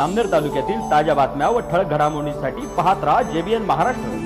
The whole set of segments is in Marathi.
अमनेर तालुक्यातील ताज्या बातम्या व ठळक घडामोडींसाठी पाहत राहा JBN महाराष्ट्र।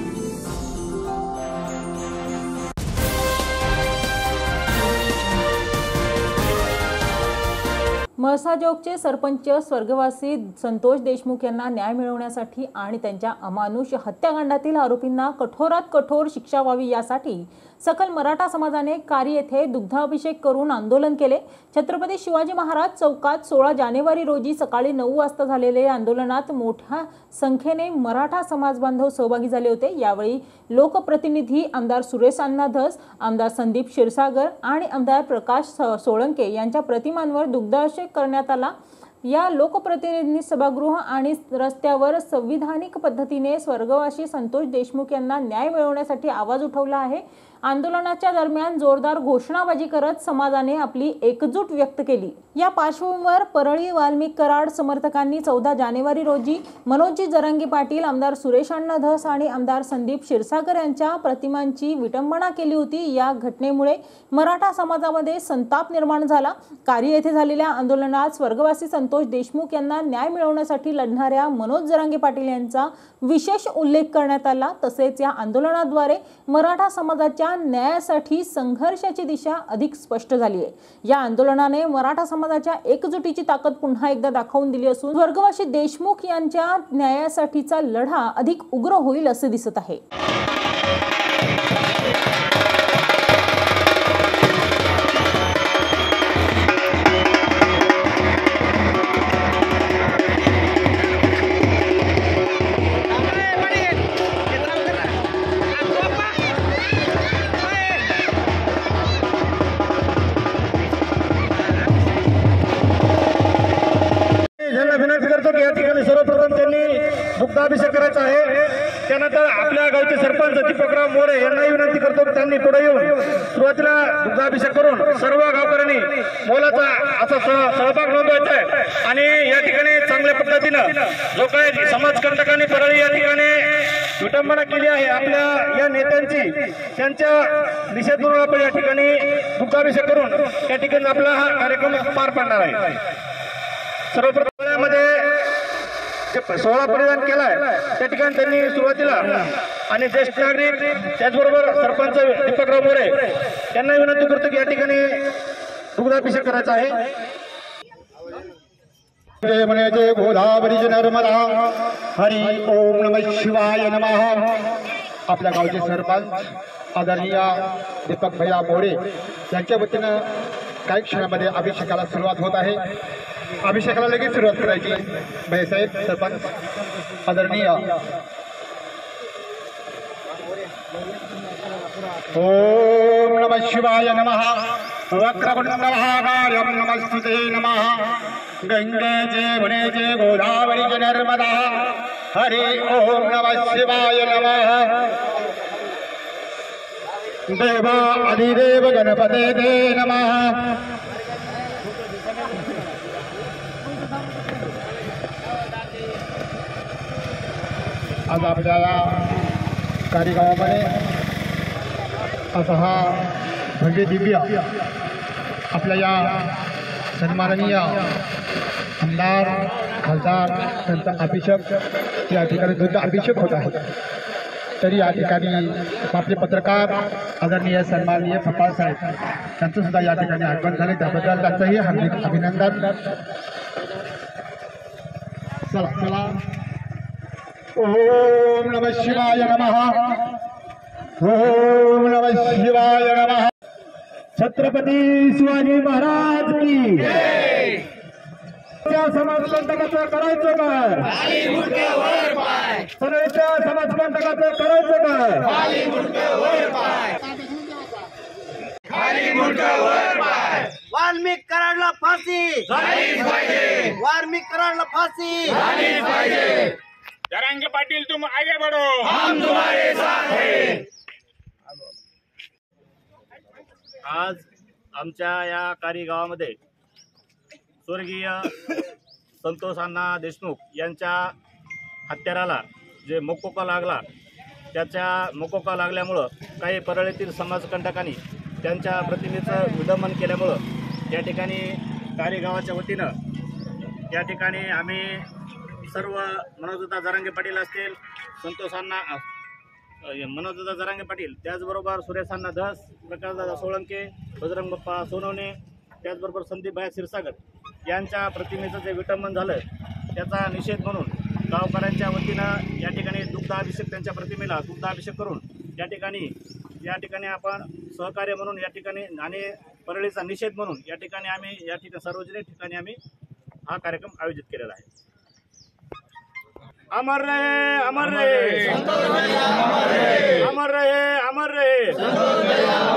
म्हसाजोगचे सरपंच स्वर्गवासी संतोष देशमुख यांना न्याय मिळवण्यासाठी आणि त्यांच्या अमानुष हत्याकांडातील आरोपींना कठोरात कठोर शिक्षा व्हावी यासाठी सकल मराठा समाजाने कारी येथे दुग्धाभिषेक करून आंदोलन केले। छत्रपती शिवाजी महाराज चौकात 16 जानेवारी रोजी सकाळी 9 वाजता झालेल्या आंदोलनात मोठ्या संख्येने मराठा समाज बांधव सहभागी झाले होते। यावेळी लोकप्रतिनिधी आमदार सुरेश अण्णा धस, आमदार संदीप क्षीरसागर आणि आमदार प्रकाश सोळंके यांच्या प्रतिमांवर दुग्धाभिषेक करण्यात आला। या लोकप्रतिनिधी सभागृह आणि रस्त्यावर संविधानिक पद्धतीने स्वर्गवासी संतोष देशमुख यांना न्याय मिळवण्यासाठी आवाज उठवला आहे। आंदोलनाच्या दरम्यान जोरदार घोषणाबाजी करत समाजाने आपली एकजूट व्यक्त केली। या पार्श्वभूमीवर परळी वाल्मिक कराड समर्थकांनी 14 जानेवारी रोजी मनोजी जरांगे पाटील, आमदार सुरेश अण्णा धस आणि आमदार संदीप क्षीरसागर यांच्या प्रतिमांची विटंबना केली होती। या घटनेमुळे मराठा समाजामध्ये संताप निर्माण झाला। कारी येथे झालेल्या आंदोलनात स्वर्गवासी संतोष देशमुख यांना न्याय मिळवण्यासाठी लढणाऱ्या मनोज जरांगे पाटील यांचा विशेष उल्लेख करण्यात आला। तसेच या आंदोलनाद्वारे मराठा समाजाच्या न्यायासाठी संघर्षाची दिशा अधिक स्पष्ट झाली आहे। या आंदोलनाने मराठा समाजाच्या एकजुटीची ताकद पुन्हा एकदा दाखवून दिली असून स्वर्गवासी देशमुख यांच्या न्यायासाठीचा लढा अधिक उग्र होईल असे दिसत आहे। सर्वप्रथम त्यांनी दुग्धाभिषेक करायचा आहे। त्यानंतर आपल्या गावचे सरपंच दीपकराव मोरे यांनाही विनंती करतो की त्यांनी पुढे येऊन सुरुवातीला दुग्धाभिषेक करून सर्व गावकऱ्यांनी मोलाचा असा सहभाग नोंदवायचा आहे। आणि या ठिकाणी चांगल्या पद्धतीनं जो काही समाजकंटकांनी परळी या ठिकाणी विटंबना केली आहे आपल्या या नेत्यांची, त्यांच्या निषेध म्हणून आपण या ठिकाणी दुग्धाभिषेक करून या ठिकाणी आपला हा कार्यक्रम पार पाडणार आहे। सर्वप्रथम जे 16 परिधान केलाय त्या ठिकाणी त्यांनी सुरुवातीला आणि ज्येष्ठ नागरिक त्याचबरोबर सरपंच दीपकराव मोरे यांना विनंती करतो की या ठिकाणी दुग्धाभिषेक करायचा आहे। जय म्हणे जय गोदावरी जय नर्मदा, हरी ओम नमः शिवाय नमः। आपल्या गावचे सरपंच आदरणीय दीपक भैया मोरे यांच्या वतीनं काही क्षणामध्ये अभिषेकाला सुरुवात होत आहे। अभिषेकाला लगेच सुरुवात करायची। भाईसाहेब सरपंच आदरणीय ओम नमः शिवाय नमः, वक्रतुंड महाकाय नमस्ते नमः, गंगे जय वने जय गोदावरी जय नर्मदा, हरि ओम नमः शिवाय नमः। देवा अधिदेव गणपते ते नमः। आज आपल्या कारी गावामध्ये असा हा भव्य दिव्य आपल्या या सन्माननीय आमदार खासदार त्यांचा अभिषेक या ठिकाणी दुग्ध अभिषेक होत आहे। तरी या ठिकाणी आपले पत्रकार आदरणीय सन्माननीय फपाळ साहेब त्यांचं सुद्धा या ठिकाणी आगमन झाले, त्याबद्दल त्यांचंही हार्दिक अभिनंदन। चला चला, ओम नमः शिवाय नमः, ओम नमः शिवाय नमः। छत्रपती शिवाजी महाराज की जय। समाजकंटकाचं करायचं काय? सगळ्याच्या समाजकंटकाचं करायचं काय? वाल्मिक कराडला फाशी झालीच पाहिजे, वाल्मिक कराडला फाशी झालीच पाहिजे। जरांगे पाटील तुम आगे बढ़ो, हम तुम्हारे साथ हैं। आज आमच्या या कारी गावामध्ये स्वर्गीय संतोष अण्णा देशमुख यांच्या हत्याराला जे मोकोका लागला, त्याच्या मोकोका लागल्यामुळं काही परळीतील समाजकंटकांनी त्यांच्या प्रतिमेचं विडंबन केल्यामुळं या ठिकाणी कारी गावाच्या वतीनं या ठिकाणी आम्ही सर्व मनोजदादा जरांगे पाटील असतील, संतोषांना मनोजदादा जरांगे पाटील, त्याचबरोबर सुरेशांना धस, प्रकाशदादा सोळंके, बजरंग बाप्पा सोनवणे, त्याचबरोबर संदीपभाई क्षीरसागर यांच्या प्रतिमेचं जे विटंबन झालं त्याचा निषेध म्हणून गावकऱ्यांच्या वतीनं या ठिकाणी दुग्धाभिषेक, त्यांच्या प्रतिमेला दुग्धाभिषेक करून या ठिकाणी आपण सहकार्य म्हणून या ठिकाणी आणि परळीचा निषेध म्हणून या ठिकाणी आम्ही सार्वजनिक ठिकाणी आम्ही हा कार्यक्रम आयोजित केलेला आहे. अमर रहे, अमर रहे, अमर रहे, अमर रहे, अमर रहे.